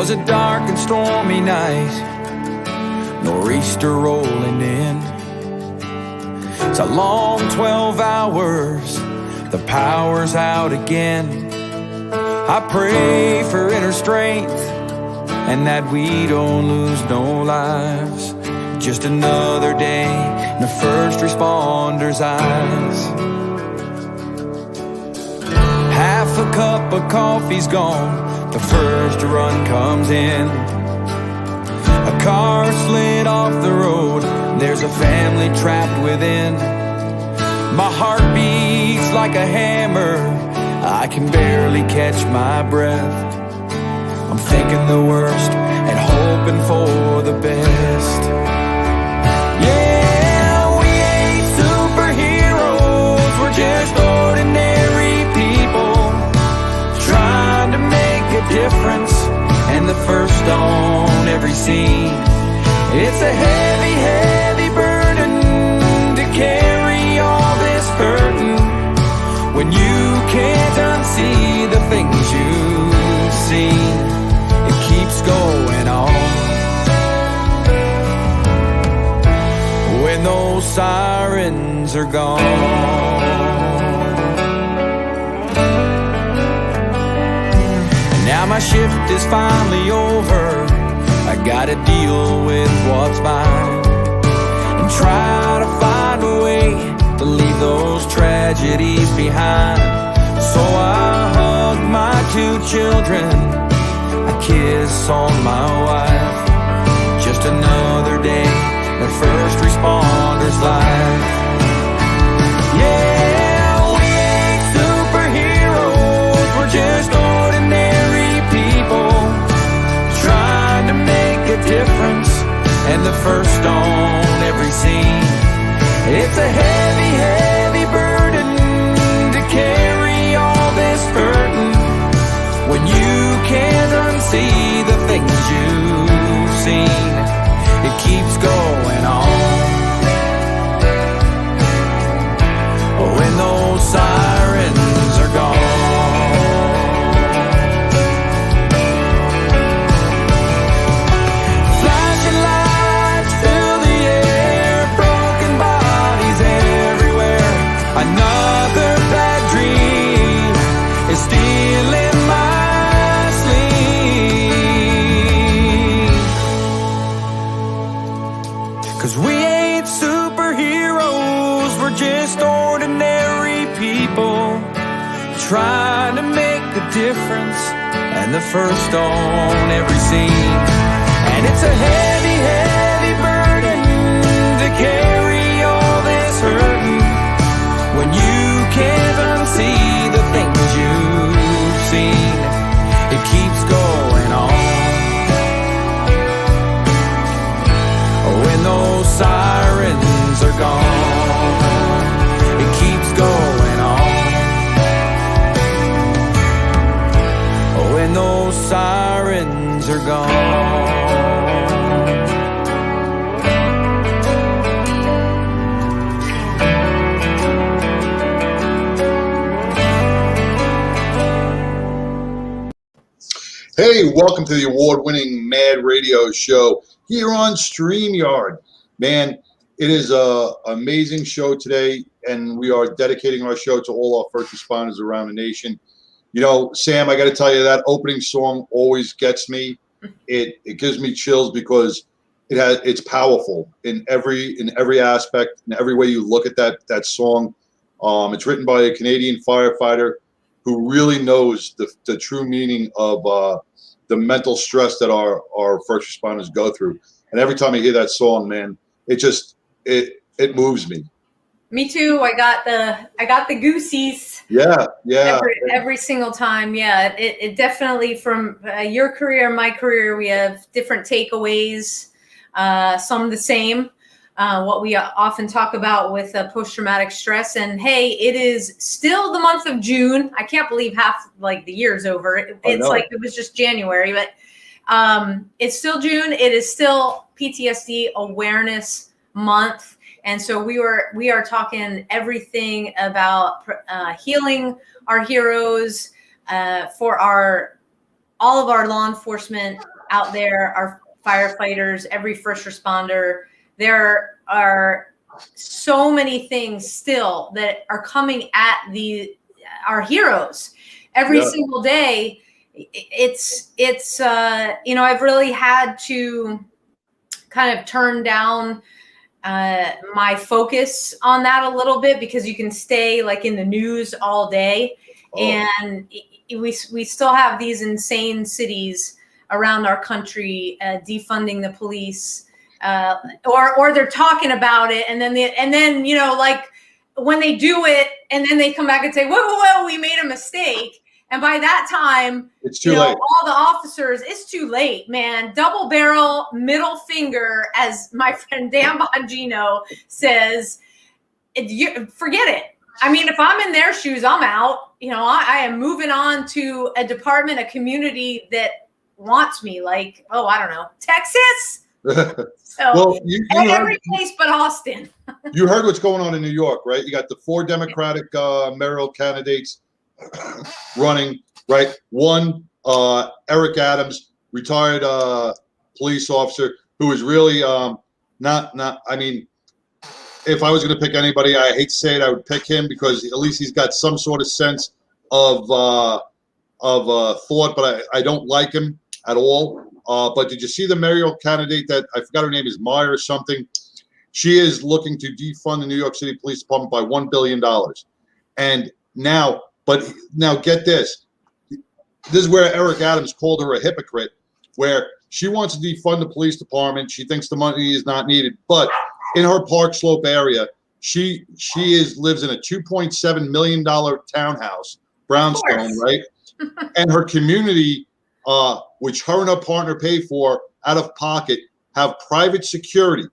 'twas a dark and stormy night, nor'easter rolling in. It's a long 12 hours, the power's out again. I pray for inner strength and that we don't lose no lives. Just another day in the first responders' eyes. Half a cup of coffee's gone, the first run comes in. A car slid off the road, there's a family trapped within. My heart beats like a hammer, I can barely catch my breath. I'm thinking the worst and hoping for the best. Yeah, we ain't superheroes, we're just ordinary people trying to make a difference, and the first on every scene. It's a heavy, heavy burden to carry all this burden when you can't unsee the things you've seen. It keeps going on. When those sirens are gone. Now my shift is finally over, I gotta deal with what's mine and try to find a way to leave those tragedies behind. So I hug my 2 children, I kiss on my wife. Just another day in the first responder's life. Yeah, we ain't superheroes, we're just ordinary people trying to make a difference, and the first on every scene. It's a heavy, heavy burden to carry all this burden when you can't unsee the things you've seen. It keeps going on. When those sirens are gone. Flashing lights fill the air, broken bodies everywhere. Another bad dream is stealing my sleep. 'Cause we ain't superheroes, we're just ordinary people trying to make a difference, and the first on every scene. And it's a heavy, heavy burden to carry all this hurting when you can't unsee the things you've seen. It keeps going on. When those sirens are gone, it keeps going on. When those sirens are gone. Hey, welcome to the award-winning Mad Radio Show here on StreamYard. Man, it is an amazing show today, and we are dedicating our show to all our first responders around the nation. You know, Sam, I got to tell you, that opening song always gets me. It gives me chills because it's powerful in every aspect, in every way you look at that song. It's written by a Canadian firefighter who really knows the true meaning of the mental stress that our first responders go through. And every time I hear that song, man, it moves me. Me too. I got the goosies. Yeah. Every single time. Yeah. It definitely, from your career, my career, we have different takeaways. Some the same. What we often talk about with post-traumatic stress. And hey, it is still the month of June. I can't believe half the year's over. It's like it was just January, but it's still June. It is still PTSD Awareness Month. And so we are talking everything about healing our heroes, for all of our law enforcement out there, our firefighters, every first responder. There are so many things still that are coming at our heroes every single day. It's I've really had to kind of turn down my focus on that a little bit, because you can stay like in the news all day. And we still have these insane cities around our country defunding the police, or they're talking about it, and then like when they do it, and then they come back and say, whoa, we made a mistake. And by that time, it's too late. All the officers, it's too late, man. Double barrel, middle finger, as my friend Dan Bongino says. Forget it. I mean, if I'm in their shoes, I'm out. I am moving on to a department, a community that wants me. Like, I don't know, Texas. So, well, you every place but Austin. You heard what's going on in New York, right? You got the 4 Democratic mayoral candidates running, right? One, Eric Adams, retired police officer, who is really not. I mean, if I was going to pick anybody, I hate to say it, I would pick him, because at least he's got some sort of sense of thought. But I don't like him at all. But did you see the mayoral candidate that I forgot her name is Meyer or something? She is looking to defund the New York City Police Department by $1 billion. And now get this. This is where Eric Adams called her a hypocrite, where she wants to defund the police department. She thinks the money is not needed. But in her Park Slope area, she lives in a $2.7 million townhouse, brownstone, right? And her community, which her and her partner pay for out of pocket, have private security.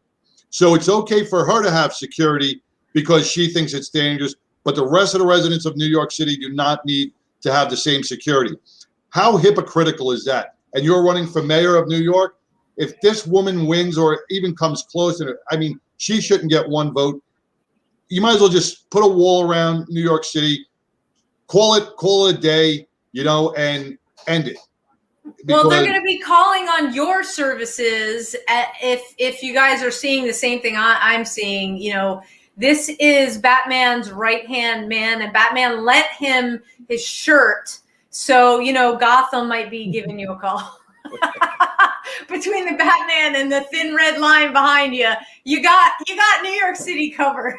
So it's okay for her to have security because she thinks it's dangerous, but the rest of the residents of New York City do not need to have the same security. How hypocritical is that? And you're running for mayor of New York? If this woman wins or even comes close, she shouldn't get one vote. You might as well just put a wall around New York City, call it a day, and end it. Well, they're going to be calling on your services if you guys are seeing the same thing I'm seeing. This is Batman's right-hand man, and Batman lent him his shirt. So, Gotham might be giving you a call. Between the Batman and the thin red line behind you, you got New York City covered.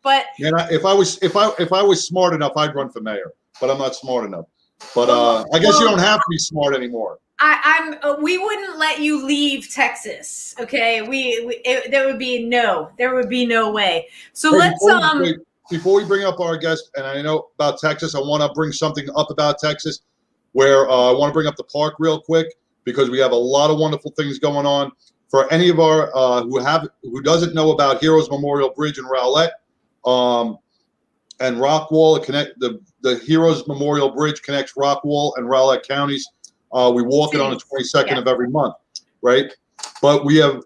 But if I was smart enough, I'd run for mayor, but I'm not smart enough. But I guess you don't have to be smart anymore. We wouldn't let you leave Texas. Okay, there would be no way. So before we bring up our guest, and I know about Texas, I want to bring something up about Texas, where I want to bring up the park real quick, because we have a lot of wonderful things going on. For any of our who doesn't know about Heroes Memorial Bridge in Rowlett and Rockwall, the Heroes Memorial Bridge connects Rockwall and Rowlett counties. We walk it on the 22nd of every month, right? But we have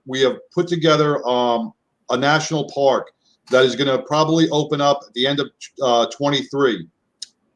put together a national park that is going to probably open up at the end of 23.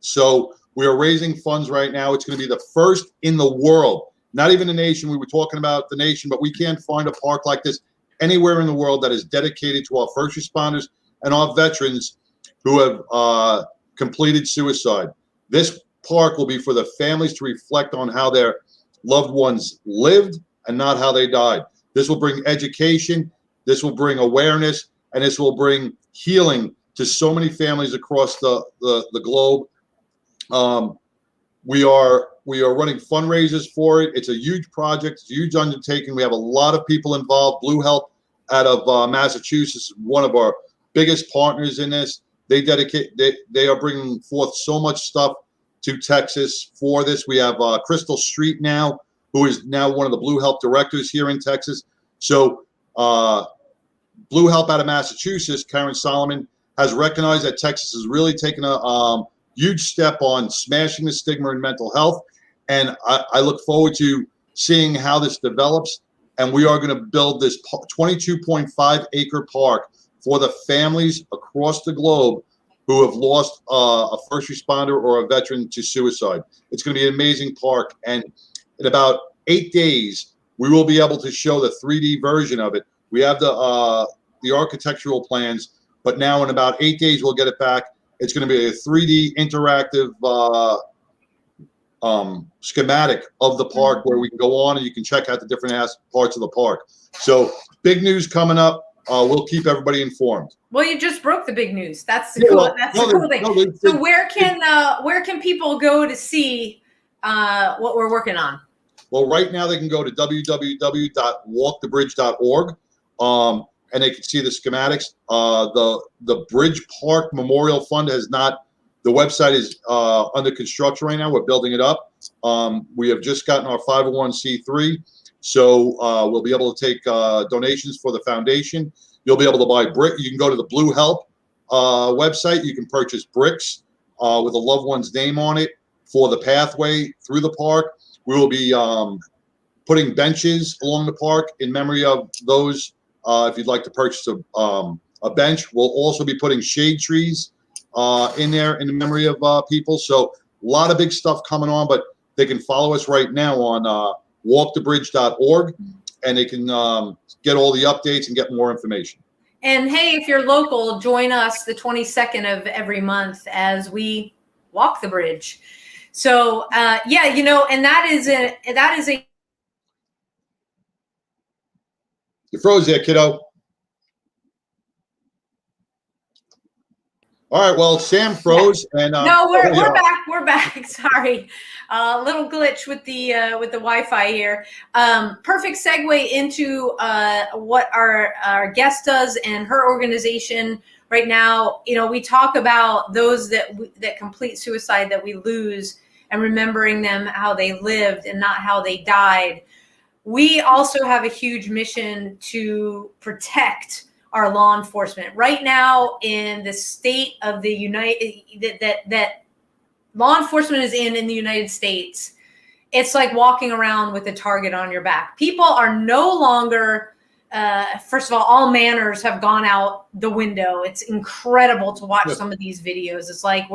So we are raising funds right now. It's going to be the first in the world, not even the nation. We were talking about the nation, but we can't find a park like this anywhere in the world that is dedicated to our first responders and our veterans who have completed suicide. This park will be for the families to reflect on how their loved ones lived and not how they died. This will bring education, this will bring awareness, and this will bring healing to so many families across the globe. We are running fundraisers for it. It's a huge project, it's a huge undertaking. We have a lot of people involved. Blue Health out of Massachusetts, one of our biggest partners in this. They are bringing forth so much stuff to Texas for this. We have Crystal Street now, who is now one of the Blue Health directors here in Texas. So Blue Health out of Massachusetts, Karen Solomon, has recognized that Texas has really taken a huge step on smashing the stigma in mental health. And I look forward to seeing how this develops. And we are going to build this 22.5 acre park for the families across the globe who have lost a first responder or a veteran to suicide. It's going to be an amazing park. And in about 8 days, we will be able to show the 3D version of it. We have the architectural plans, but now in about 8 days, we'll get it back. It's going to be a 3D interactive schematic of the park where we can go on and you can check out the different parts of the park. So big news coming up. We'll keep everybody informed. Well, you just broke the big news. That's the cool. That's the cool thing. So where can people go to see what we're working on? Well, right now they can go to www.walkthebridge.org, and they can see the schematics. The Bridge Park Memorial Fund has not. The website is under construction right now. We're building it up. We have just gotten our 501c3, so we'll be able to take donations for the foundation. You'll be able to buy brick. You can go to the Blue Help website. You can purchase bricks with a loved one's name on it for the pathway through the park. We will be putting benches along the park in memory of those. If you'd like to purchase a bench, we'll also be putting shade trees in there in the memory of people. So a lot of big stuff coming on, but they can follow us right now on walkthebridge.org, and they can get all the updates and get more information. And hey, if you're local, join us the 22nd of every month as we walk the bridge. So yeah, you know, and that is a You froze there, kiddo. All right, well, Sam froze, and no, we're back. We're back. Sorry, little glitch with the Wi-Fi here. Perfect segue into what our guest does and her organization right now. You know, we talk about those that complete suicide that we lose, and remembering them how they lived and not how they died. We also have a huge mission to protect our law enforcement right now in the state of the that law enforcement is in the United States. It's like walking around with a target on your back. People are no longer, first of all manners have gone out the window. It's incredible to watch some of these videos. It's like,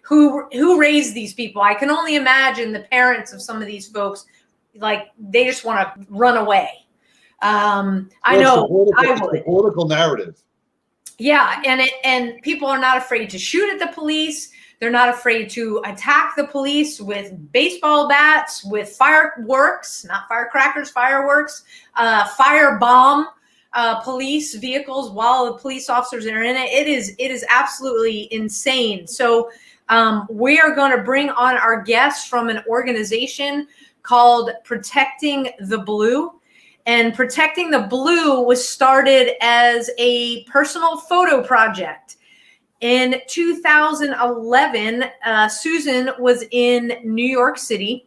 who raised these people? I can only imagine the parents of some of these folks, like they just want to run away. I know I would. The political narrative. Yeah, and people are not afraid to shoot at the police. They're not afraid to attack the police with baseball bats, with fireworks, not firecrackers, fireworks, firebomb police vehicles while the police officers are in it. It is absolutely insane. So we are going to bring on our guests from an organization called Protecting the Blue. And Protecting the Blue was started as a personal photo project. In 2011, Susan was in New York City,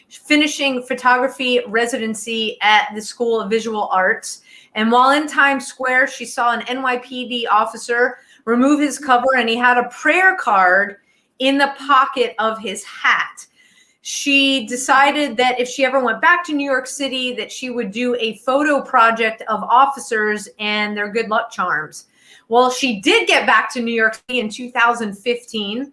finishing photography residency at the School of Visual Arts. And while in Times Square, she saw an NYPD officer remove his cover, and he had a prayer card in the pocket of his hat. She decided that if she ever went back to New York City, that she would do a photo project of officers and their good luck charms. Well, she did get back to New York City in 2015,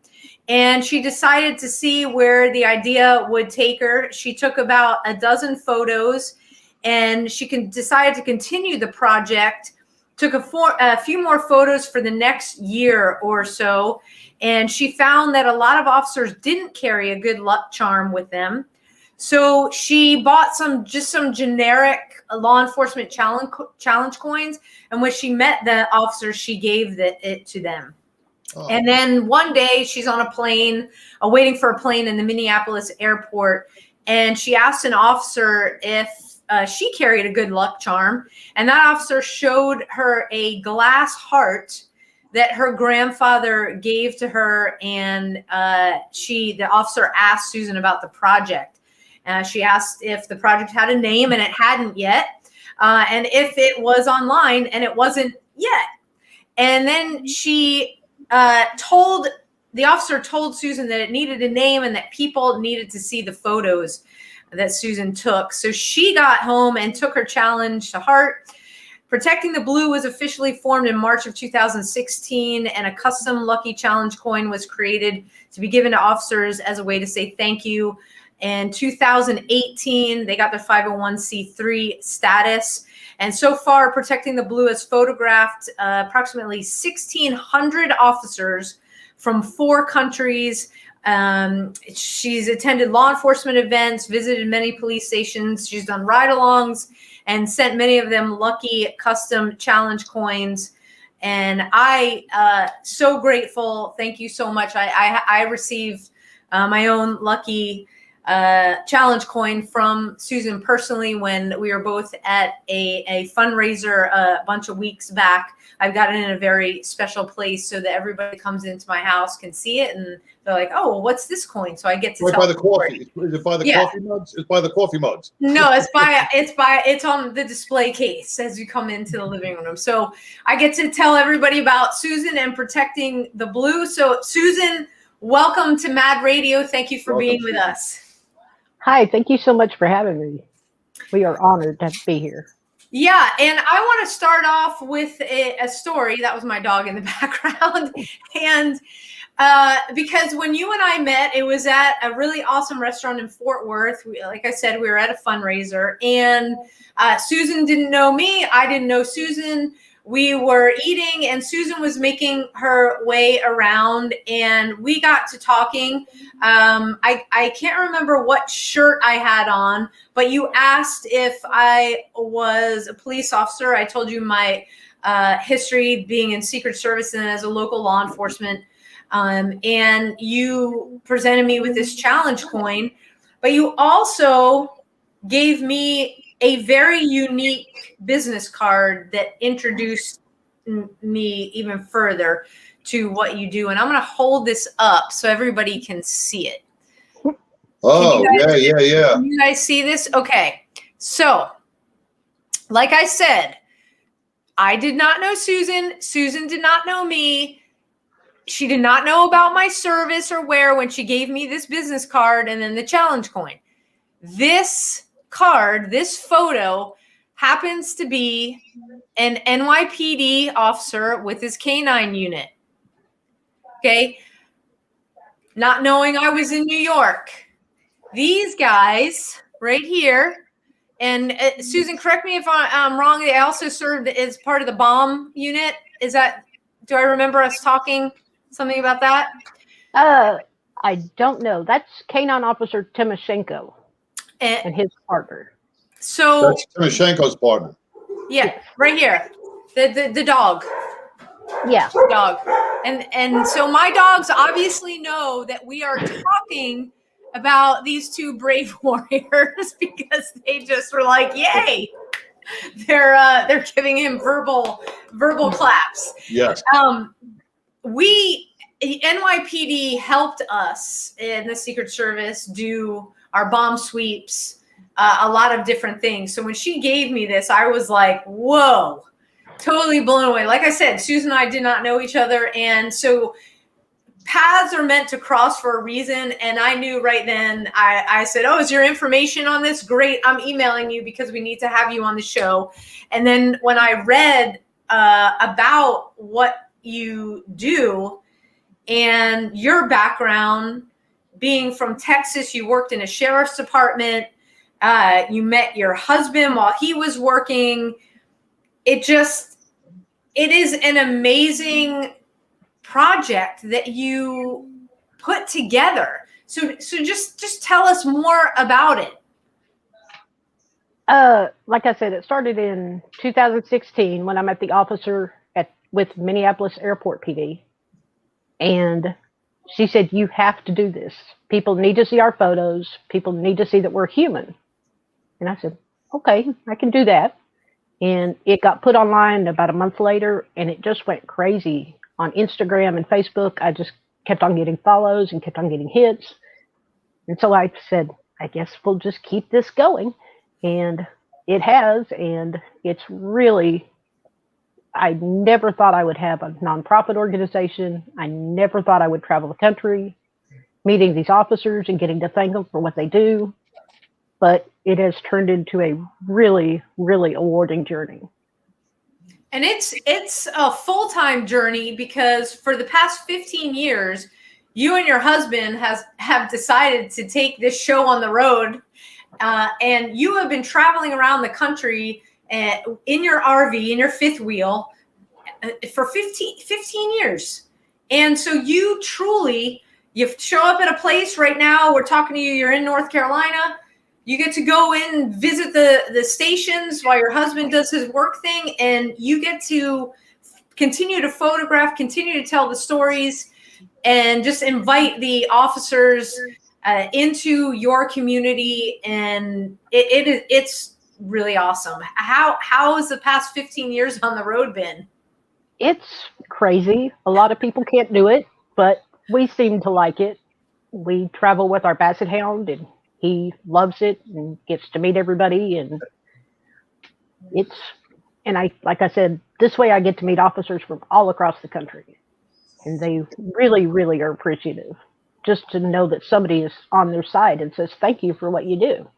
and she decided to see where the idea would take her. She took about a dozen photos, and she decided to continue the project, took a few more photos for the next year or so. And she found that a lot of officers didn't carry a good luck charm with them. So she bought some generic law enforcement challenge coins. And when she met the officers, she gave it to them. Oh. And then one day she's on a plane, waiting for a plane in the Minneapolis airport. And she asked an officer if she carried a good luck charm. And that officer showed her a glass heart that her grandfather gave to her, and the officer asked Susan about the project. She asked if the project had a name, and it hadn't yet, and if it was online, and it wasn't yet. And then the officer told Susan that it needed a name and that people needed to see the photos that Susan took. So she got home and took her challenge to heart. Protecting the Blue was officially formed in March of 2016, and a custom Lucky Challenge coin was created to be given to officers as a way to say thank you. In 2018, they got their 501c3 status. And so far, Protecting the Blue has photographed approximately 1,600 officers from 4 countries. She's attended law enforcement events, visited many police stations. She's done ride-alongs and sent many of them lucky custom challenge coins. And so grateful. Thank you so much. I received my own lucky challenge coin from Susan personally when we were both at a fundraiser a bunch of weeks back. I've got it in a very special place so that everybody comes into my house can see it, and they're like, "Oh, well, what's this coin?" So I get to tell by the coffee. Is it by the coffee mugs? It's by the coffee mugs. No, it's on the display case as you come into the living room. So I get to tell everybody about Susan and Protecting the Blue. So Susan, welcome to Mad Radio. Thank you for being with us. Hi, thank you so much for having me. We are honored to be here. Yeah, and I want to start off with a story. That was my dog in the background. And because when you and I met, it was at a really awesome restaurant in Fort Worth. Like I said, we were at a fundraiser, and Susan didn't know me. I didn't know Susan. We were eating, and Susan was making her way around, and we got to talking. I can't remember what shirt I had on, but you asked if I was a police officer. I told you my history being in Secret Service and as a local law enforcement. And you presented me with this challenge coin, but you also gave me a very unique business card that introduced me even further to what you do. And I'm going to hold this up so everybody can see it. Oh, yeah. Can you guys see this? Okay. So, like I said, I did not know Susan. Susan did not know me. She did not know about my service or where when she gave me this business card and then the challenge coin. This card, this photo happens to be an NYPD officer with his K9 unit. Okay. Not knowing I was in New York. These guys right here, and Susan, correct me if I'm wrong. They also served as part of the bomb unit. Do I remember us talking something about that? I don't know. That's K9 Officer Timoshenko and his partner. So that's Timoshenko's partner. Yeah, right here. The dog. Yeah. Dog. And so my dogs obviously know that we are talking about these two brave warriors because they just were like, yay. They're giving him verbal claps. Yes. NYPD helped us in the Secret Service do our bomb sweeps, a lot of different things. So when she gave me this, I was like, whoa, totally blown away. Like I said, Susan and I did not know each other. And so paths are meant to cross for a reason. And I knew right then, I said, oh, is your information on this? Great. I'm emailing you because we need to have you on the show. And then when I read about what you do and your background, being from Texas, you worked in a sheriff's department. You met your husband while he was working. It is an amazing project that you put together. So just tell us more about it. Like I said, it started in 2016 when I met the officer with Minneapolis Airport PD. And she said, you have to do this. People need to see our photos. People need to see that we're human. And I said, okay, I can do that. And it got put online about a month later, and it just went crazy on Instagram and Facebook. I just kept on getting follows and kept on getting hits. And so I said, I guess we'll just keep this going. And it has, and it's really, I never thought I would have a nonprofit organization. I never thought I would travel the country, meeting these officers and getting to thank them for what they do. But it has turned into a really, really rewarding journey. And it's a full-time journey because for the past 15 years, you and your husband have decided to take this show on the road, and you have been traveling around the country in your RV, in your fifth wheel, for 15 years. And so you show up at a place right now. We're talking to you. You're in North Carolina. You get to go in and visit the stations while your husband does his work thing. And you get to continue to photograph, continue to tell the stories, and just invite the officers into your community. And it's really awesome. How has the past 15 years on the road been? It's crazy. A lot of people can't do it, but we seem to like it. We travel with our Basset Hound, and he loves it and gets to meet everybody. And like I said, this way I get to meet officers from all across the country, and they really, really are appreciative just to know that somebody is on their side and says, thank you for what you do.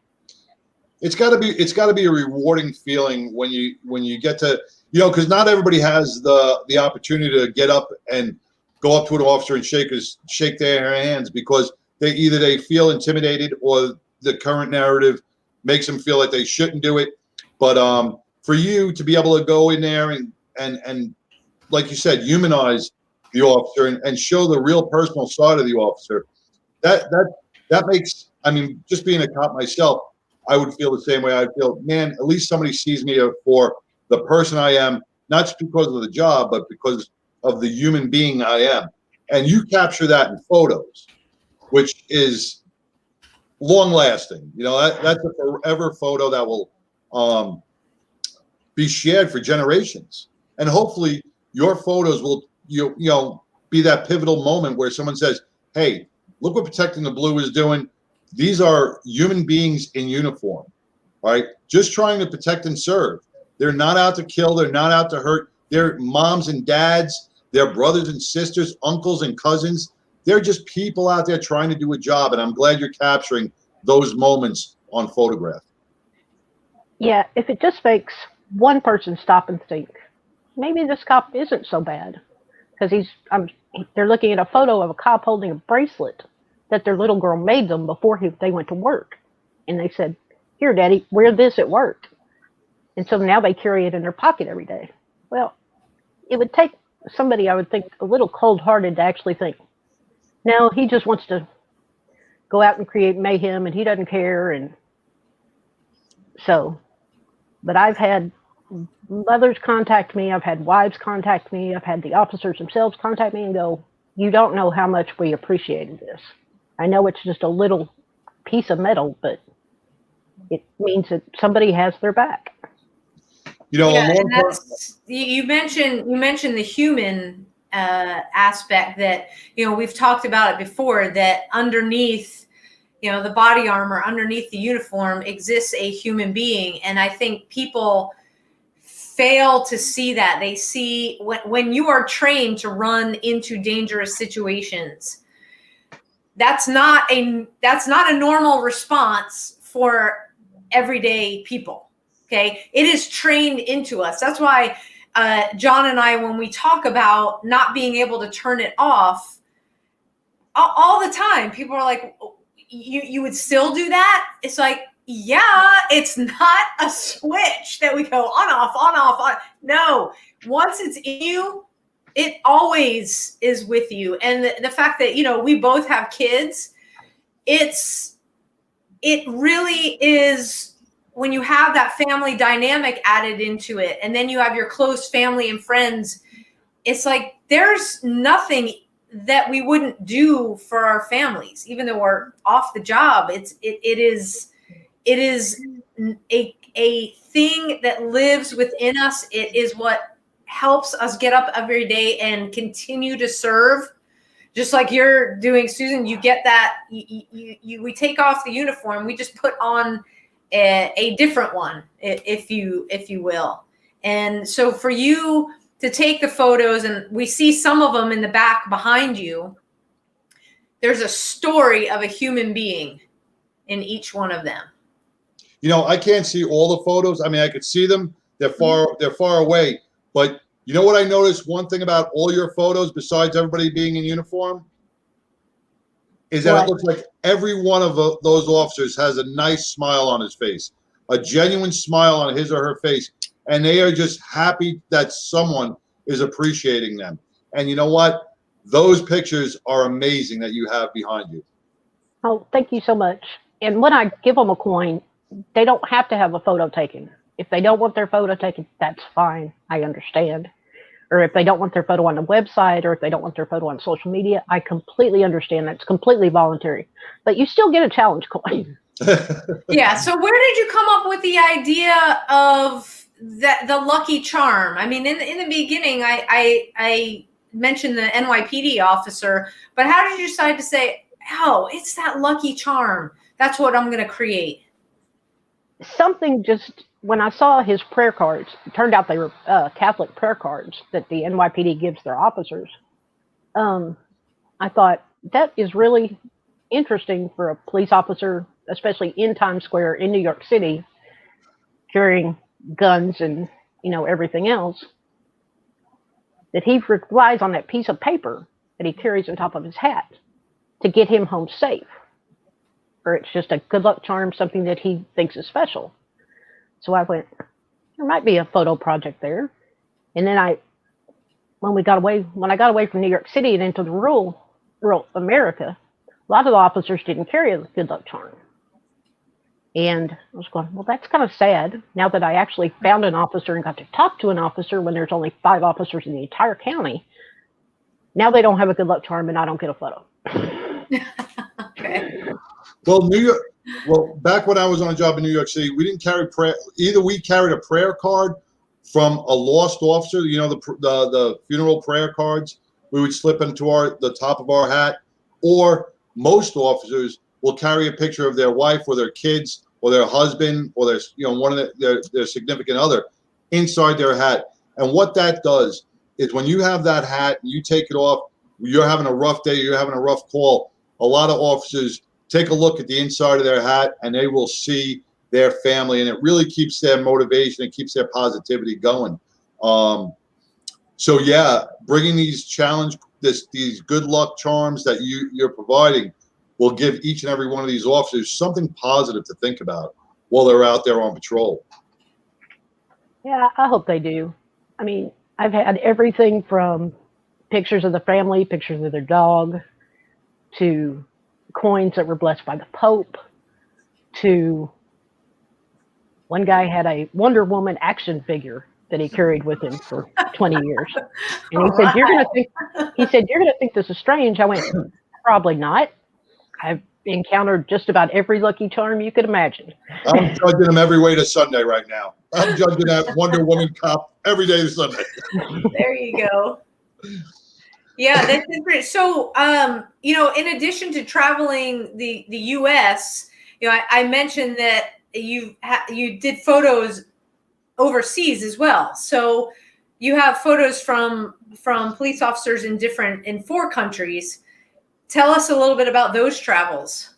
It's got to be a rewarding feeling when you get to, because not everybody has the opportunity to get up and go up to an officer and shake their hands, because they feel intimidated, or the current narrative makes them feel like they shouldn't do it. But for you to be able to go in there and like you said, humanize the officer and show the real personal side of the officer, that makes, just being a cop myself, I would feel the same way. I'd feel, man, at least somebody sees me for the person I am, not just because of the job, but because of the human being I am. And you capture that in photos, which is long lasting. That's a forever photo that will be shared for generations. And hopefully your photos will, be that pivotal moment where someone says, hey, look what Protecting the Blue is doing. These are human beings in uniform, right? Just trying to protect and serve. They're not out to kill. They're not out to hurt. They're moms and dads. They're brothers and sisters, uncles and cousins. They're just people out there trying to do a job. And I'm glad you're capturing those moments on photograph. Yeah, if it just makes one person stop and think, maybe this cop isn't so bad, because they're looking at a photo of a cop holding a bracelet that their little girl made them before they went to work. And they said, here, Daddy, wear this at work. And so now they carry it in their pocket every day. Well, it would take somebody, I would think, a little cold-hearted to actually think, no, he just wants to go out and create mayhem, and he doesn't care. And so, but I've had mothers contact me, I've had wives contact me, I've had the officers themselves contact me and go, you don't know how much we appreciated this. I know it's just a little piece of metal, but it means that somebody has their back. You mentioned the human aspect that, we've talked about it before, that underneath, the body armor, underneath the uniform exists a human being. And I think people fail to see that. They see when you are trained to run into dangerous situations, that's not a normal response for everyday people. Okay. It is trained into us. That's why John and I, when we talk about not being able to turn it off all the time, people are like, you would still do that? It's like, yeah, it's not a switch that we go on, off, on, off, on. No, once it's in you, it always is with you. And the fact that, we both have kids, it really is, when you have that family dynamic added into it, and then you have your close family and friends, it's like there's nothing that we wouldn't do for our families, even though we're off the job. It is a thing that lives within us. It is what helps us get up every day and continue to serve. Just like you're doing, Susan, you get that, we take off the uniform, we just put on a different one, if you will. And so for you to take the photos, and we see some of them in the back behind you, there's a story of a human being in each one of them. I can't see all the photos. I could see them. They're far away. But you know what I noticed? One thing about all your photos, besides everybody being in uniform, is that What? it looks like every one of those officers has a nice smile on his face, a genuine smile on his or her face, and they are just happy that someone is appreciating them. And you know what? Those pictures are amazing that you have behind you. Oh, thank you so much. And when I give them a coin, they don't have to have a photo taken. If they don't want their photo taken, that's fine. I understand. Or if they don't want their photo on the website, or if they don't want their photo on social media, I completely understand. That's completely voluntary. But you still get a challenge coin. Yeah. So where did you come up with the idea of the Lucky Charm? I mean, in the beginning, I mentioned the NYPD officer, but how did you decide to say, oh, it's that Lucky Charm? That's what I'm going to create. Something just, when I saw his prayer cards, it turned out they were Catholic prayer cards that the NYPD gives their officers. I thought that is really interesting for a police officer, especially in Times Square in New York City, carrying guns and, you know, everything else, that he relies on that piece of paper that he carries on top of his hat to get him home safe. Or it's just a good luck charm, something that he thinks is special. So I went, there might be a photo project there. And then when I got away from New York City and into the rural America, a lot of the officers didn't carry a good luck charm. And I was going, well, that's kind of sad. Now that I actually found an officer and got to talk to an officer when there's only 5 officers in the entire county, now they don't have a good luck charm and I don't get a photo. Okay. Well, back when I was on a job in New York City, we didn't carry prayer. Either we carried a prayer card from a lost officer, you know, the funeral prayer cards we would slip into the top of our hat, or most officers will carry a picture of their wife or their kids or their husband or their, you know, one of their significant other inside their hat. And what that does is when you have that hat and you take it off, you're having a rough day, you're having a rough call, a lot of officers take a look at the inside of their hat and they will see their family, and it really keeps their motivation and keeps their positivity going. So yeah, bringing these these good luck charms that you're providing will give each and every one of these officers something positive to think about while they're out there on patrol. Yeah, I hope they do. I mean, I've had everything from pictures of the family, pictures of their dog, to coins that were blessed by the Pope, to one guy had a Wonder Woman action figure that he carried with him for 20 years. And he said, you're gonna think this is strange. I went, probably not. I've encountered just about every lucky charm you could imagine. I'm judging them every way to Sunday right now. I'm judging that Wonder Woman cop every day to Sunday. There you go. Yeah, that's interesting. So, you know, in addition to traveling the U.S., you know, I mentioned that you did photos overseas as well. So you have photos from police officers in 4 countries. Tell us a little bit about those travels.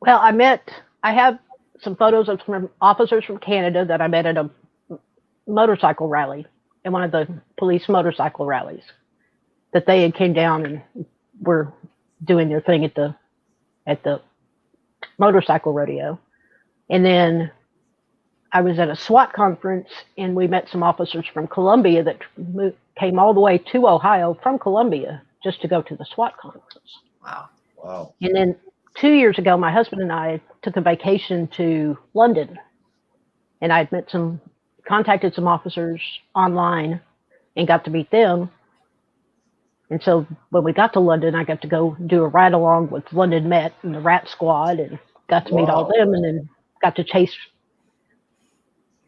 Well, I have some photos of some officers from Canada that I met at a motorcycle rally, in one of the police motorcycle rallies, that they had came down and were doing their thing at the motorcycle rodeo. And then I was at a SWAT conference and we met some officers from Columbia that came all the way to Ohio from Columbia just to go to the SWAT conference. Wow. And then 2 years ago, my husband and I took a vacation to London, and I'd contacted some officers online and got to meet them. And so when we got to London, I got to go do a ride along with London Met and the Rat Squad, and got to meet all them, and then got to chase.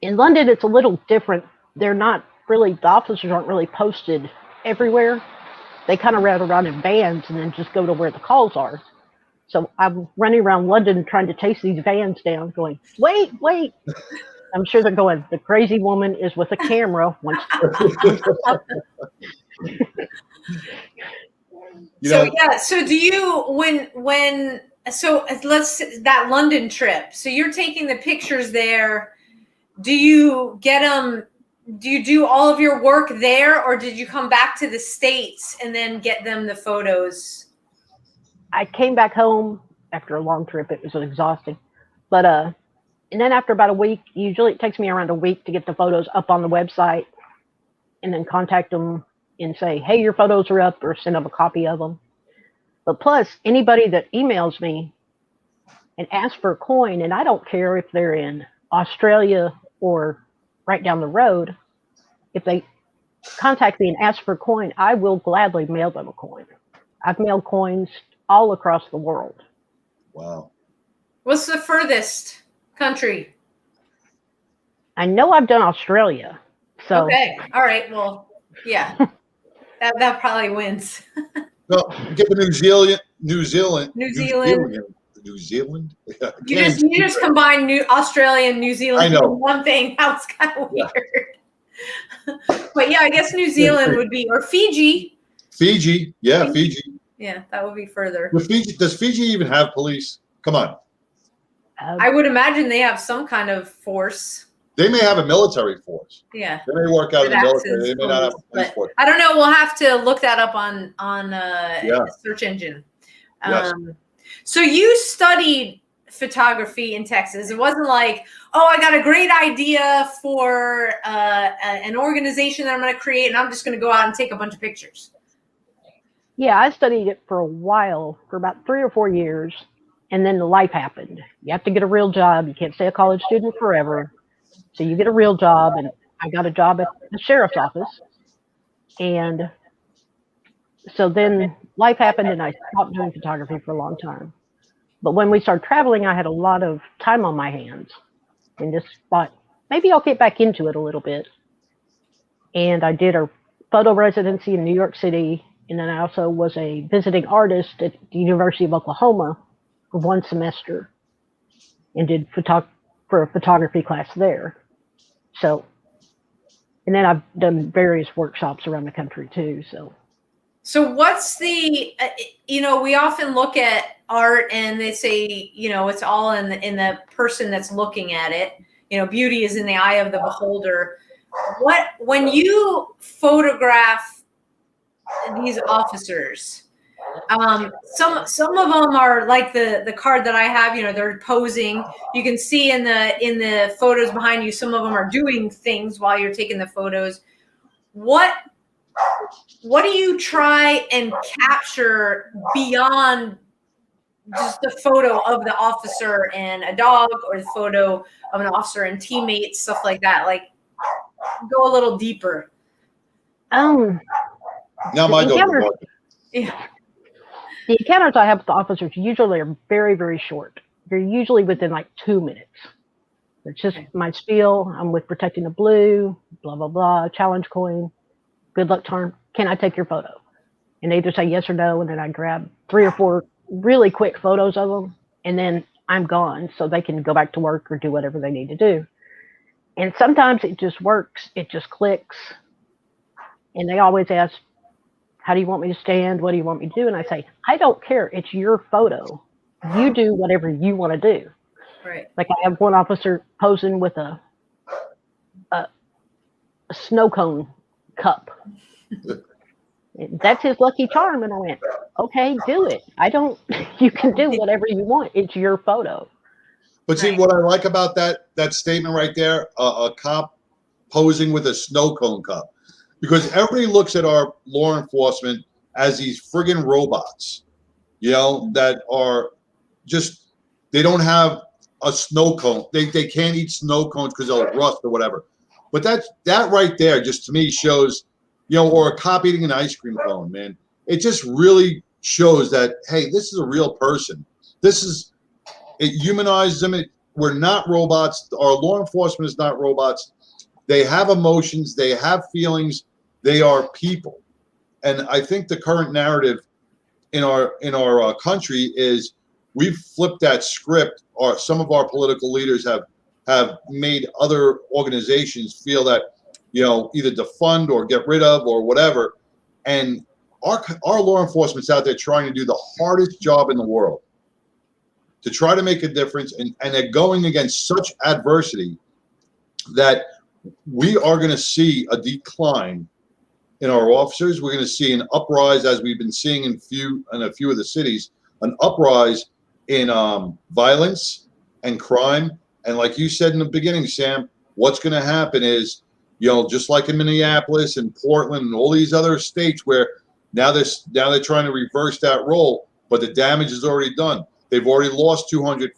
In London, it's a little different. The officers aren't really posted everywhere. They kind of ride around in vans and then just go to where the calls are. So I'm running around London trying to chase these vans down, going, wait. I'm sure they're going, the crazy woman is with a camera. So do you, that London trip, so you're taking the pictures there. Do you get them? Do you do all of your work there, or did you come back to the States and then get them the photos? I came back home after a long trip. It was exhausting. But and then after about a week, usually it takes me around a week to get the photos up on the website and then contact them and say, hey, your photos are up, or send them a copy of them. But plus, anybody that emails me and asks for a coin, and I don't care if they're in Australia or right down the road, if they contact me and ask for a coin, I will gladly mail them a coin. I've mailed coins all across the world. Wow. What's the furthest country? I know I've done Australia. So Okay. All right. Well, yeah. that probably wins. No, get the New Zealand. New Zealand. New Zealand. Yeah, You just combine Australia and New Zealand I know. into one thing. That was kind of weird. But yeah, I guess New Zealand would be, or Fiji. Fiji. Yeah, Fiji. Yeah, that would be further. Does Fiji even have police? Come on. I would imagine they have some kind of force. They may have a military force. Yeah. They may work out in the military. They may not have a police force. I don't know. We'll have to look that up on search engine. Yes. So you studied photography in Texas. It wasn't like, oh, I got a great idea for an organization that I'm going to create, and I'm just going to go out and take a bunch of pictures. Yeah, I studied it for a while, for about 3 or 4 years, and then the life happened. You have to get a real job. You can't stay a college student forever. So you get a real job, and I got a job at the sheriff's office. And so then life happened, and I stopped doing photography for a long time. But when we started traveling, I had a lot of time on my hands and just thought, maybe I'll get back into it a little bit. And I did a photo residency in New York City. And then I also was a visiting artist at the University of Oklahoma for 1 semester and did for a photography class there. So, and then I've done various workshops around the country too. So what's the, we often look at art and they say, it's all in the person that's looking at it. Beauty is in the eye of the beholder. When you photograph these officers, some of them are like the card that I have, they're posing. You can see in the photos behind you, some of them are doing things while you're taking the photos. What do you try and capture beyond just the photo of the officer and a dog, or the photo of an officer and teammates, stuff like that? Like, go a little deeper. Now my dog. Yeah. The encounters I have with the officers usually are very, very short. They're usually within like 2 minutes. It's just my spiel. I'm with Protecting the Blue, blah, blah, blah, challenge coin, good luck charm. Can I take your photo? And they either say yes or no, and then I grab 3 or 4 really quick photos of them, and then I'm gone so they can go back to work or do whatever they need to do. And sometimes it just works. It just clicks. And they always ask, how do you want me to stand? What do you want me to do? And I say, I don't care. It's your photo. You do whatever you want to do. Right. Like, I have one officer posing with a snow cone cup. That's his lucky charm. And I went, okay, do it. You can do whatever you want. It's your photo. But see, what I like about that statement right there, a cop posing with a snow cone cup. Because everybody looks at our law enforcement as these friggin' robots, that are just, they don't have a snow cone. They can't eat snow cones because they'll rust or whatever. But that right there just to me shows, or a cop eating an ice cream cone, man. It just really shows that, hey, this is a real person. It humanizes them. We're not robots. Our law enforcement is not robots. They have emotions. They have feelings. They are people. And I think the current narrative in our country is we've flipped that script. Or some of our political leaders have made other organizations feel that, either defund or get rid of or whatever. And our law enforcement's out there trying to do the hardest job in the world to try to make a difference. And they're going against such adversity that we are going to see a decline in our officers. We're going to see an uprise, as we've been seeing in a few of the cities, an uprise in violence and crime. And like you said in the beginning, Sam, what's going to happen is, just like in Minneapolis and Portland and all these other states where now they're trying to reverse that role, but the damage is already done. They've already lost 200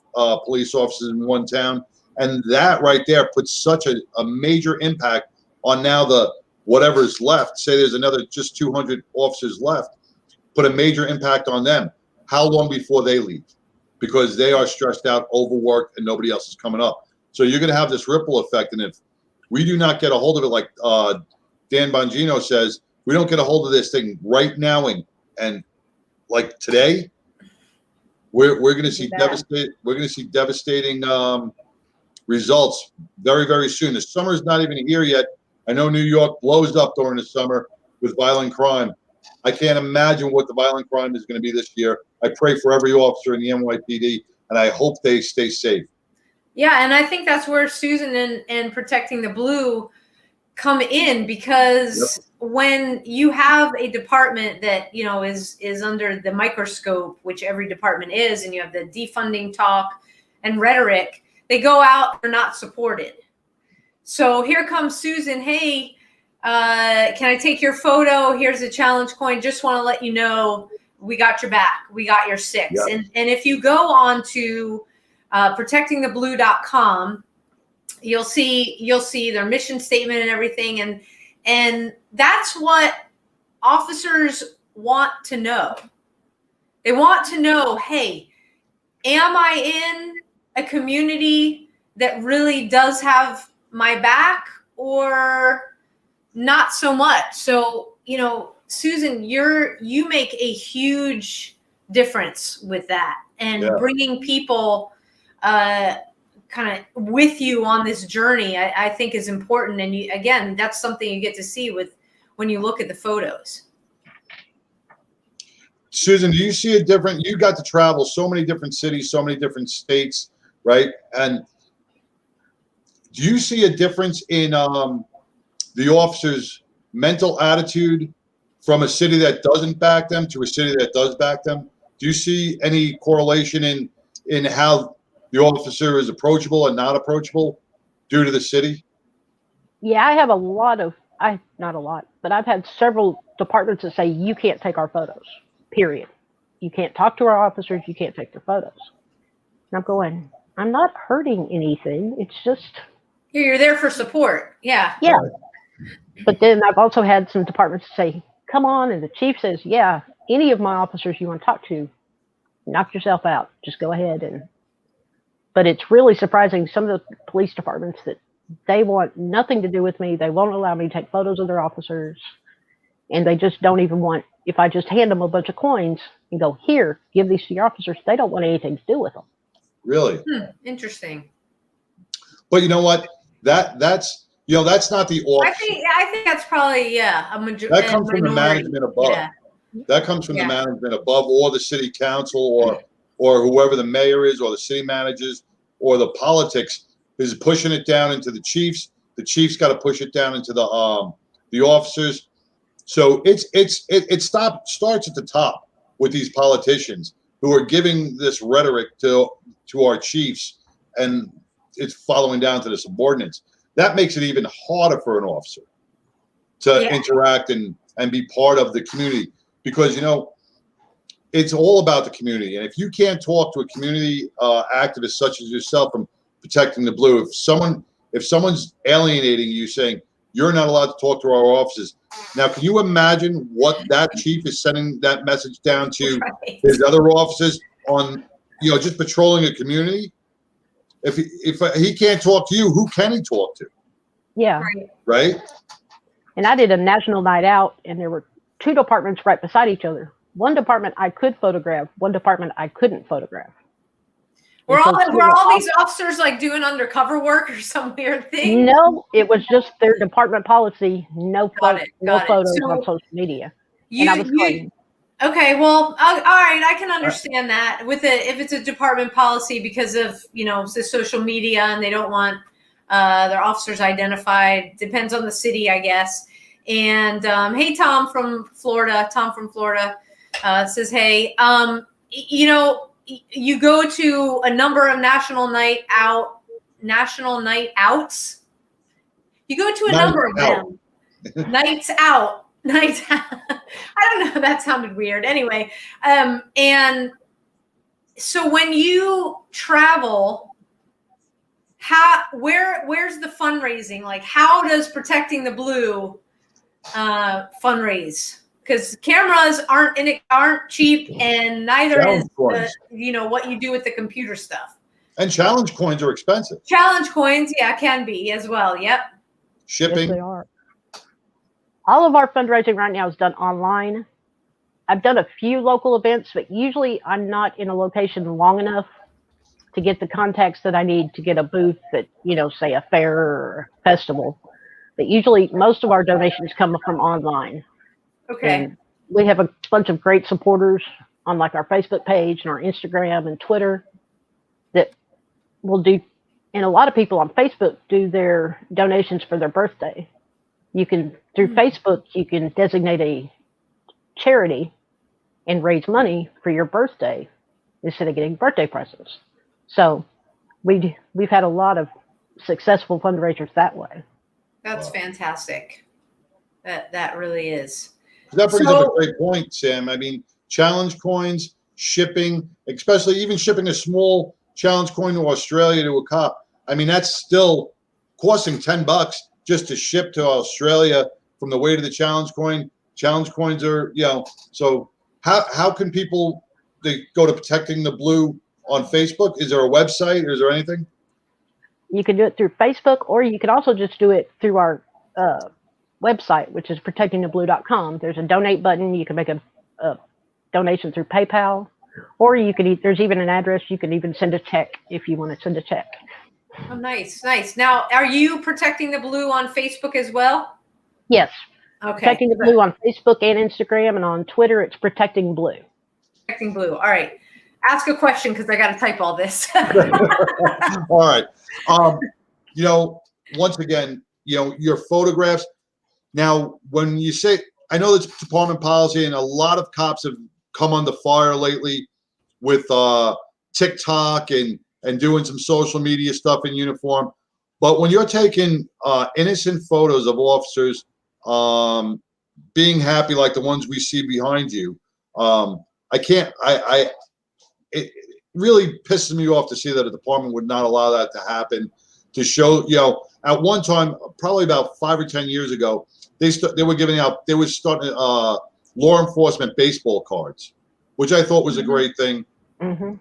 police officers in one town, and that right there puts such a major impact on now the whatever's left. Say there's another just 200 officers left, put a major impact on them. How long before they leave? Because they are stressed out, overworked, and nobody else is coming up. So you're going to have this ripple effect, and if we do not get a hold of it, like Dan Bongino says, we don't get a hold of this thing right now and like today, we're going to see devastating results very, very soon. The summer is not even here yet. I know New York blows up during the summer with violent crime. I can't imagine what the violent crime is going to be this year. I pray for every officer in the NYPD, and I hope they stay safe. Yeah, and I think that's where Susan and Protecting the Blue come in, because when you have a department that is under the microscope, which every department is, and you have the defunding talk and rhetoric, they go out, they're not supported. So here comes Susan. Hey, can I take your photo? Here's a challenge coin. Just want to let you know we got your back. We got your six. Yep. And if you go on to protectingtheblue.com, you'll see their mission statement and everything. And that's what officers want to know. They want to know, hey, am I in a community that really does have my back or not so much? So, Susan, you make a huge difference with that, and bringing people kind of with you on this journey, I think is important. And that's something you get to see when you look at the photos. Susan, do you see a different? You got to travel so many different cities, so many different states, right? And do you see a difference in the officers' mental attitude from a city that doesn't back them to a city that does back them? Do you see any correlation in how the officer is approachable and not approachable due to the city? Yeah, I have not a lot, but I've had several departments that say, you can't take our photos, period. You can't talk to our officers. You can't take their photos. And I'm going, I'm not hurting anything. It's just. You're there for support. Yeah. Yeah. But then I've also had some departments say, come on. And the chief says, yeah, any of my officers you want to talk to, knock yourself out. Just go ahead. But it's really surprising, some of the police departments, that they want nothing to do with me. They won't allow me to take photos of their officers. And they just don't even want, if I just hand them a bunch of coins and go, here, give these to your officers, they don't want anything to do with them. Really? Interesting. But you know what? That's not the officer. I think that's probably, that comes from the management above. Yeah. That comes from the management above, or the city council, or whoever the mayor is, or the city managers, or the politics is pushing it down into the chiefs. The chiefs got to push it down into the officers. So it starts at the top with these politicians who are giving this rhetoric to our chiefs, and it's following down to the subordinates. That makes it even harder for an officer to interact and be part of the community, because it's all about the community. And if you can't talk to a community activist such as yourself from Protecting the Blue, if someone's alienating you, saying you're not allowed to talk to our officers, now can you imagine what that chief is sending that message down to his other officers on, just patrolling a community? If he can't talk to you, who can he talk to? Yeah. Right. And I did a national night out, and there were two departments right beside each other. One department I could photograph, one department I couldn't photograph. Were all these officers like doing undercover work or some weird thing? No, it was just their department policy. No photos on social media. And I was going, okay, well, all right, I can understand that if it's a department policy because of the social media, and they don't want their officers identified. Depends on the city, I guess. And hey, Tom from Florida says, hey, you know, you go to a number of national night outs. You go to a number of them. Nights out. I don't know. That sounded weird. Anyway, and so when you travel, where's the fundraising? Like, how does Protecting the Blue fundraise? Because cameras aren't cheap, and neither is what you do with the computer stuff. And challenge coins are expensive. Challenge coins, yeah, can be as well. Yep. Shipping. Yes, they are. All of our fundraising right now is done online. I've done a few local events, but usually I'm not in a location long enough to get the contacts that I need to get a booth at, say a fair or a festival. But usually most of our donations come from online. Okay. And we have a bunch of great supporters on like our Facebook page and our Instagram and Twitter that will do, and a lot of people on Facebook do their donations for their birthday. You can, through Facebook, you can designate a charity and raise money for your birthday instead of getting birthday presents. So we've had a lot of successful fundraisers that way. That's fantastic. That really is. That brings up a great point, Sam. I mean, challenge coins, shipping, especially even shipping a small challenge coin to Australia to a cop. I mean, that's still costing $10 just to ship to Australia from the weight of the challenge coin. Challenge coins are, so how can people, they go to Protecting the Blue on Facebook? Is there a website or is there anything? You can do it through Facebook, or you can also just do it through our website, which is protectingtheblue.com. There's a donate button. You can make a donation through PayPal, or you could, there's even an address. You can even send a check if you want to send a check. Oh, nice. Now, are you Protecting the Blue on Facebook as well? Yes. Okay. Protecting the Blue on Facebook and Instagram, and on Twitter, it's Protecting Blue. Protecting Blue. All right. Ask a question because I got to type all this. All right. Once again, your photographs. Now, when you say, I know it's department policy, and a lot of cops have come under fire lately with TikTok and doing some social media stuff in uniform. But when you're taking innocent photos of officers being happy like the ones we see behind you, it really pisses me off to see that a department would not allow that to happen. To show, at one time, probably about 5 or 10 years ago, they were giving out, they were starting law enforcement baseball cards, which I thought was a great thing. Mm-hmm.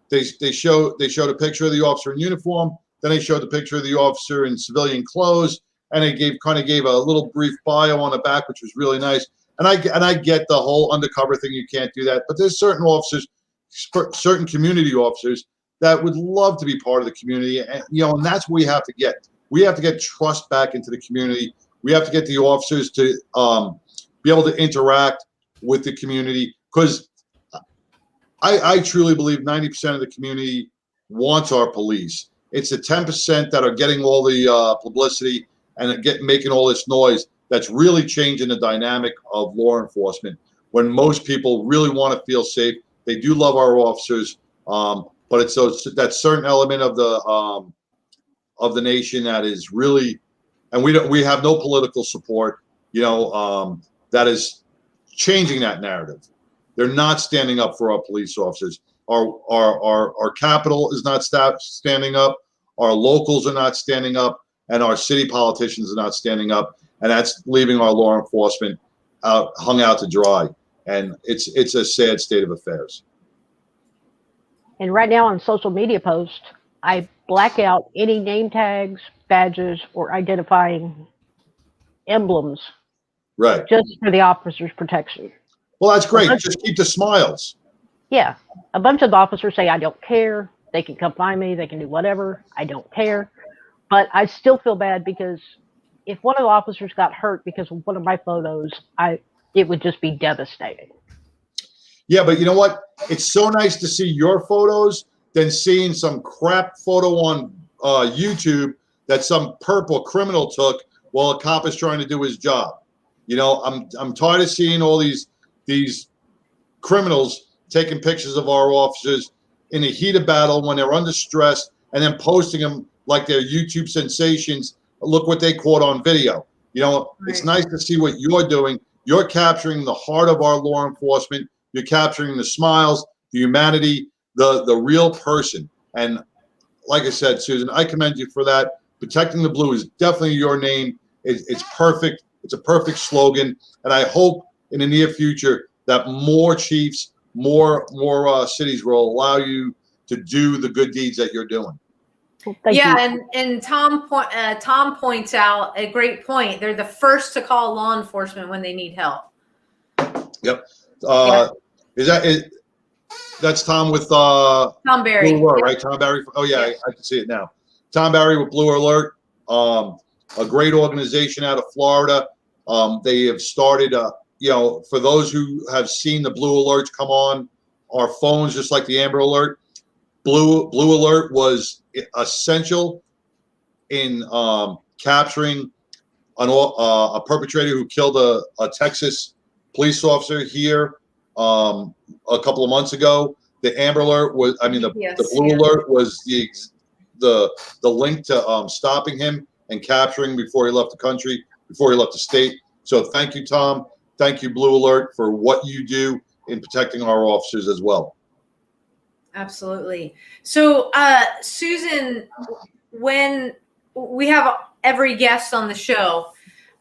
They showed a picture of the officer in uniform, then they showed the picture of the officer in civilian clothes, and they gave a little brief bio on the back, which was really nice. And I get the whole undercover thing, you can't do that, but there's certain officers, certain community officers that would love to be part of the community, and that's what we have to get. We have to get trust back into the community. We have to get the officers to be able to interact with the community, because I truly believe 90% of the community wants our police. It's the 10% that are getting all the publicity and making all this noise that's really changing the dynamic of law enforcement. When most people really want to feel safe, they do love our officers, but it's that certain element of the nation that is really, and we have no political support, that is changing that narrative. They're not standing up for our police officers. Our capital is not standing up. Our locals are not standing up, and our city politicians are not standing up, and that's leaving our law enforcement hung out to dry. And it's a sad state of affairs. And right now on social media posts, I black out any name tags, badges, or identifying emblems, Right. just for the officer's protection. Well, that's great. Just keep the smiles. Yeah. A bunch of the officers say, I don't care. They can come find me. They can do whatever. I don't care. But I still feel bad, because if one of the officers got hurt because of one of my photos, it would just be devastating. Yeah, but you know what? It's so nice to see your photos than seeing some crap photo on YouTube that some purple criminal took while a cop is trying to do his job. I'm tired of seeing all these criminals taking pictures of our officers in the heat of battle when they're under stress, and then posting them like they're YouTube sensations. Look what they caught on video. You know, it's nice to see what you're doing. You're capturing the heart of our law enforcement. You're capturing the smiles, the humanity, the real person. And like I said, Susan, I commend you for that. Protecting the Blue is definitely your name. It's perfect. It's a perfect slogan. And I hope in the near future that more chiefs, more cities will allow you to do the good deeds that you're doing. Well, thank you. and Tom points out a great point. They're the first to call law enforcement when they need help. Yep. Yeah. That's Tom with Tom Barry, Blue Alert, right? Tom Barry. Oh yeah, Yeah. I can see it now. Tom Barry with Blue Alert. A great organization out of Florida. They have started. You know, for those who have seen the Blue Alerts come on our phones, just like the Amber Alert, Blue Alert was essential in capturing a perpetrator who killed a Texas police officer here a couple of months ago. The Amber Alert was, I mean, the Blue Alert was the link to stopping him and capturing before he left the country, before he left the state. So thank you, Tom. Thank you, Blue Alert, for what you do in protecting our officers as well. Absolutely. So, Susan, when we have every guest on the show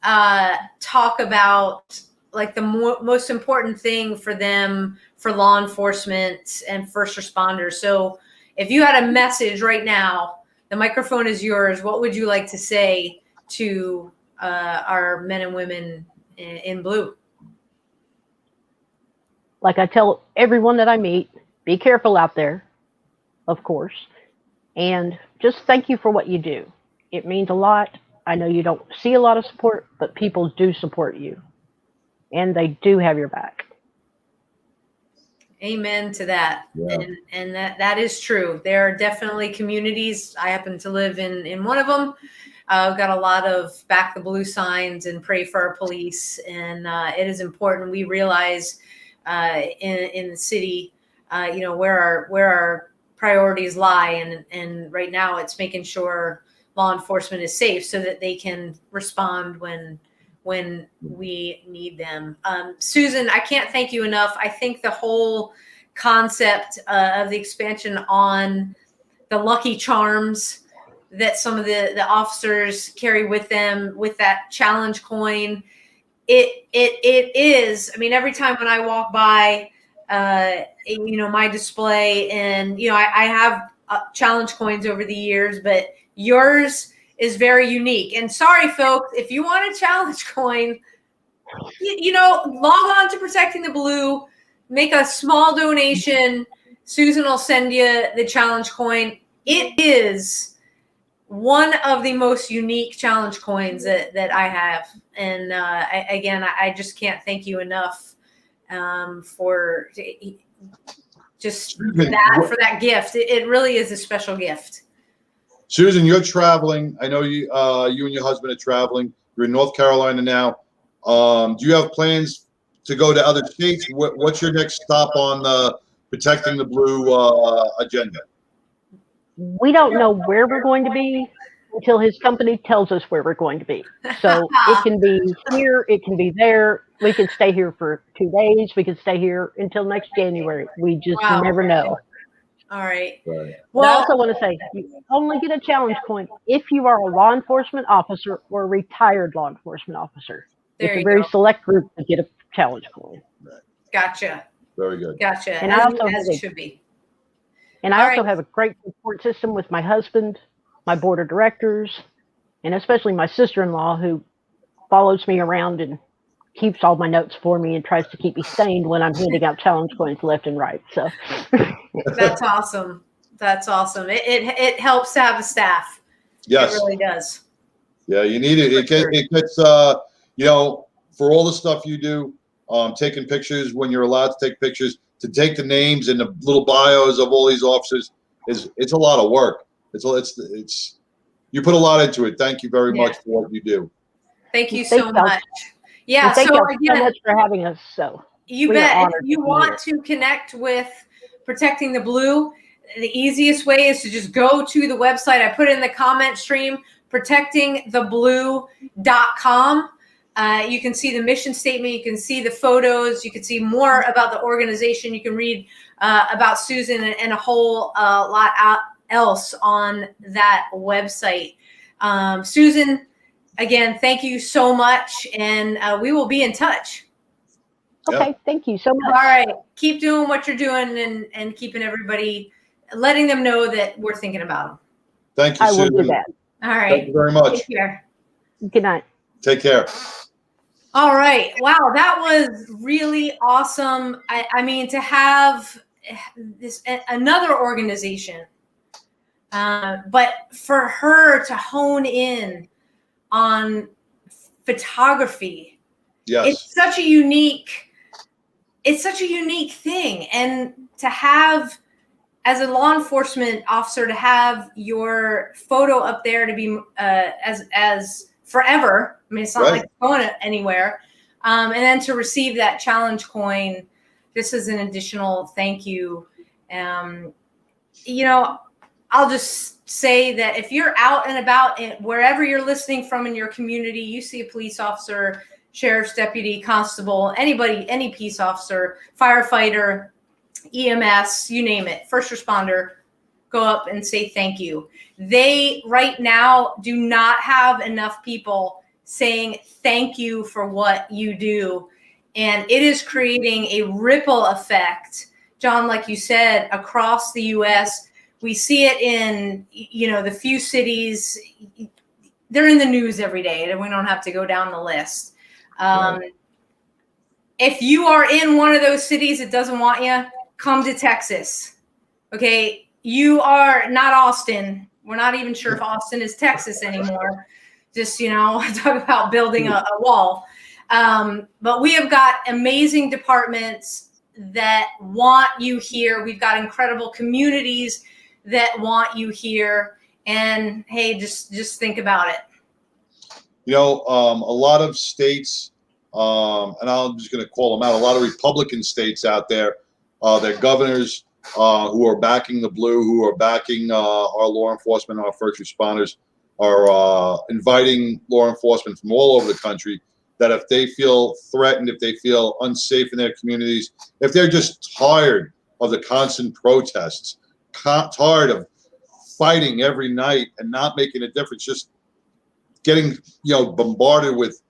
talk about like the most important thing for them, for law enforcement and first responders. So if you had a message right now, the microphone is yours. What would you like to say to our men and women in blue? Like I tell everyone that I meet, be careful out there, of course, and just thank you for what you do. It means a lot. I know you don't see a lot of support, but people do support you, and they do have your back. Amen to that. Yeah. And that is true. There are definitely communities. I happen to live in one of them. I've got a lot of back the blue signs and pray for our police. And it is important. We realize in the city, you know, where our priorities lie. And right now it's making sure law enforcement is safe so that they can respond when we need them. Susan, I can't thank you enough. I think the whole concept of the expansion on the Lucky Charms that some of the officers carry with them with that challenge coin, it is, I mean, every time when I walk by, you know, my display and, you know, I have challenge coins over the years, but yours is very unique. And sorry, folks, if you want a challenge coin, you know, log on to Protecting the Blue, make a small donation. Susan will send you the challenge coin. It is one of the most unique challenge coins that I have. And I just can't thank you enough for just that gift. It really is a special gift. Susan, you're traveling. I know you and your husband are traveling. You're in North Carolina now. Do you have plans to go to other states? What's your next stop on the Protecting the Blue agenda? We don't know where we're going to be until his company tells us where we're going to be. So it can be here, it can be there. We can stay here for 2 days. We can stay here until next January. We just never know. All right. Right. Well, I also want to say, you only get a challenge coin if you are a law enforcement officer or a retired law enforcement officer. It's a very select group to get a challenge coin. Right. Gotcha. Very good. Gotcha. And I also as it should be. And I also have a great support system with my husband, my board of directors, and especially my sister-in-law who follows me around and keeps all my notes for me and tries to keep me sane when I'm handing out challenge coins left and right. So that's awesome. That's awesome. It helps to have a staff. Yes. It really does. Yeah, you need it. It gets you know, for all the stuff you do, taking pictures when you're allowed to take pictures, to take the names and the little bios of all these officers it's a lot of work. It's you put a lot into it. Thank you very much for what you do. Thank you so much. Yeah. Thank so you again, so much for having us. So You We are bet. honored If you to be want to connect with Protecting the Blue, the easiest way is to just go to the website. I put it in the comment stream, protectingtheblue.com. You can see the mission statement. You can see the photos. You can see more about the organization. You can read about Susan and a whole lot else on that website. Susan, again, thank you so much, and we will be in touch. Okay, thank you so All much. right, keep doing what you're doing and keeping everybody, letting them know that we're thinking about them. Thank you, I will Susan. do that. All Thank right, you very much. take care. Good night. Take care. All right, wow, that was really awesome. I mean, to have this another organization, but for her to hone in on photography, Yes. it's such a unique thing. And to have, as a law enforcement officer, to have your photo up there to be as forever. I mean, it's not Right. like it's going anywhere. And then to receive that challenge coin, this is an additional thank you. You know, I'll just say that if you're out and about, wherever you're listening from in your community, you see a police officer, sheriff's deputy, constable, anybody, any peace officer, firefighter, EMS, you name it, first responder, go up and say thank you. They right now do not have enough people saying thank you for what you do. And it is creating a ripple effect, John, like you said, across the U.S. We see it in, the few cities. They're in the news every day, and we don't have to go down the list. If you are in one of those cities that doesn't want you, come to Texas. Okay, you are not Austin. We're not even sure if Austin is Texas anymore. Just, talk about building a wall. But we have got amazing departments that want you here. We've got incredible communities that want you here. And hey, just think about it. A lot of states, and I'm just going to call them out, a lot of Republican states out there, their governors who are backing the blue, who are backing our law enforcement, our first responders, are inviting law enforcement from all over the country that if they feel threatened, if they feel unsafe in their communities, if they're just tired of the constant protests, tired of fighting every night and not making a difference, just getting bombarded with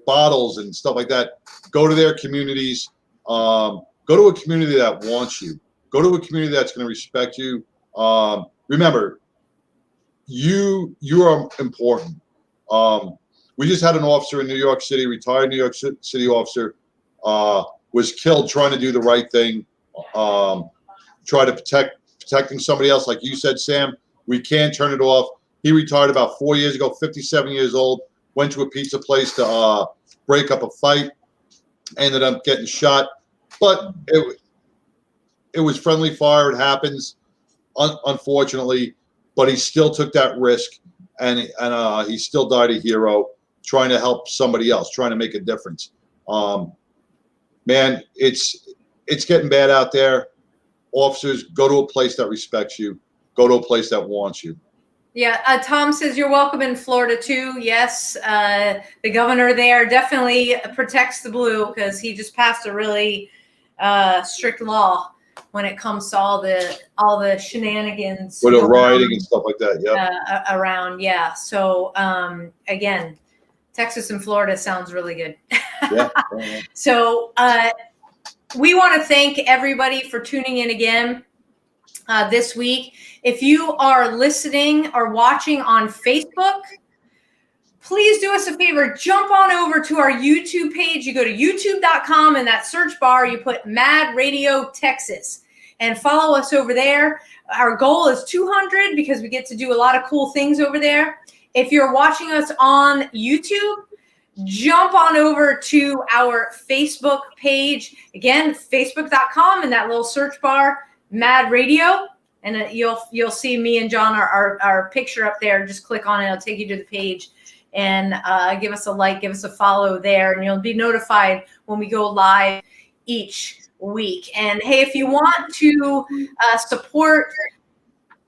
bottles and stuff like that, go to their communities. Go to a community that wants you. Go to a community that's going to respect you. Remember, you are important. We just had an officer in New York City, retired New York City officer, was killed trying to do the right thing, try to protecting somebody else. Like you said, Sam, we can't turn it off. He retired about 4 years ago, 57 years old, went to a pizza place to break up a fight, ended up getting shot. But it was friendly fire. It happens, unfortunately. But he still took that risk, and he still died a hero, trying to help somebody else, trying to make a difference. Man, it's getting bad out there. Officers, go to a place that respects you. Go to a place that wants you. Yeah, Tom says you're welcome in Florida too. Yes, the governor there definitely protects the blue because he just passed a really strict law when it comes to all the shenanigans With the rioting and stuff like that. Yeah. Around. Yeah. So again, Texas and Florida sounds really good. Yeah. So we want to thank everybody for tuning in again this week. If you are listening or watching on Facebook, please do us a favor. Jump on over to our YouTube page. You go to youtube.com, and that search bar, you put Mad Radio Texas and follow us over there. Our goal is 200 because we get to do a lot of cool things over there. If you're watching us on YouTube, jump on over to our Facebook page. Again, facebook.com, and that little search bar, Mad Radio. And you'll see me and John, our picture up there. Just click on it. It'll take you to the page. And give us a like, give us a follow there. And you'll be notified when we go live each week. And hey, if you want to support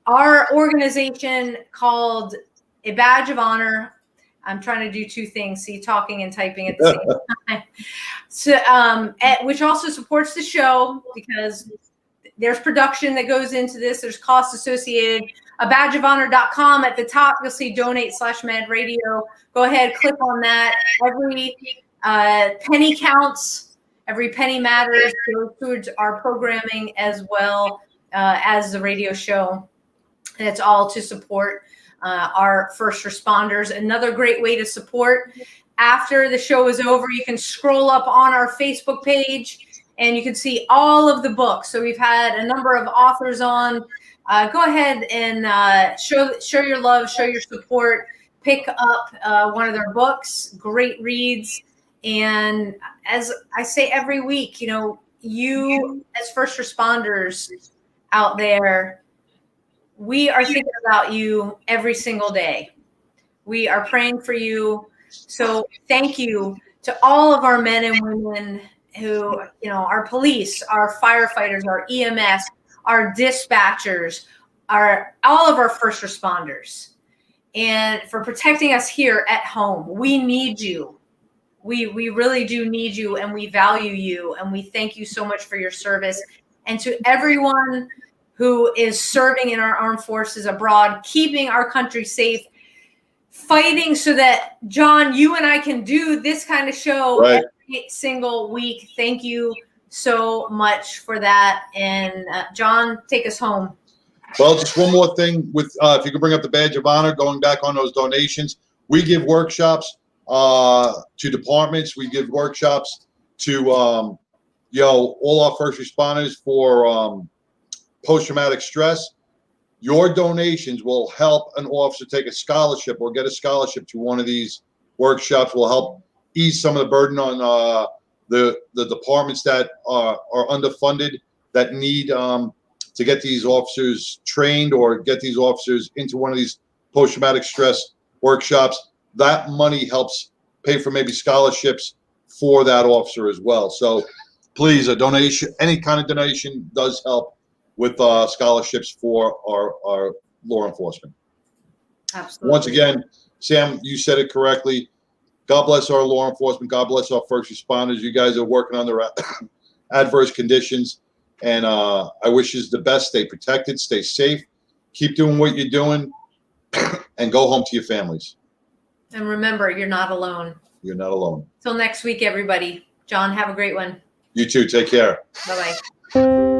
our organization called A Badge of Honor, I'm trying to do two things, see, talking and typing at the same time. So, which also supports the show because there's production that goes into this. There's costs associated. A badgeofhonor.com at the top, you'll see donate/Mad Radio. Go ahead, click on that. Every penny counts. Every penny matters. Goes towards our programming as well as the radio show. And it's all to support our first responders. Another great way to support. After the show is over, you can scroll up on our Facebook page and you can see all of the books. So we've had a number of authors on. Go ahead and show your love, show your support. Pick up one of their books. Great reads. And as I say every week, you know, you as first responders out there, we are thinking about you every single day. We are praying for you. So thank you to all of our men and women who, you know, our police, our firefighters, our EMS, our dispatchers, all of our first responders, and for protecting us here at home. We need you. We really do need you, and we value you, and we thank you so much for your service. And to everyone who is serving in our armed forces abroad, keeping our country safe, fighting so that, John, you and I can do this kind of show every single week. Thank you so much for that. And John, take us home. Well, just one more thing with if you could bring up the Badge of Honor, going back on those donations. We give workshops to departments. We give workshops to all our first responders for post-traumatic stress. Your donations will help an officer take a scholarship or get a scholarship to one of these workshops. Will help ease some of the burden on the departments that are underfunded, that need to get these officers trained or get these officers into one of these post-traumatic stress workshops. That money helps pay for maybe scholarships for that officer as well. So please, a donation, any kind of donation does help with scholarships for our law enforcement. Absolutely. Once again, Sam, you said it correctly. God bless our law enforcement. God bless our first responders. You guys are working under adverse conditions. And I wish you the best. Stay protected. Stay safe. Keep doing what you're doing. And go home to your families. And remember, you're not alone. You're not alone. Till next week, everybody. John, have a great one. You too. Take care. Bye-bye.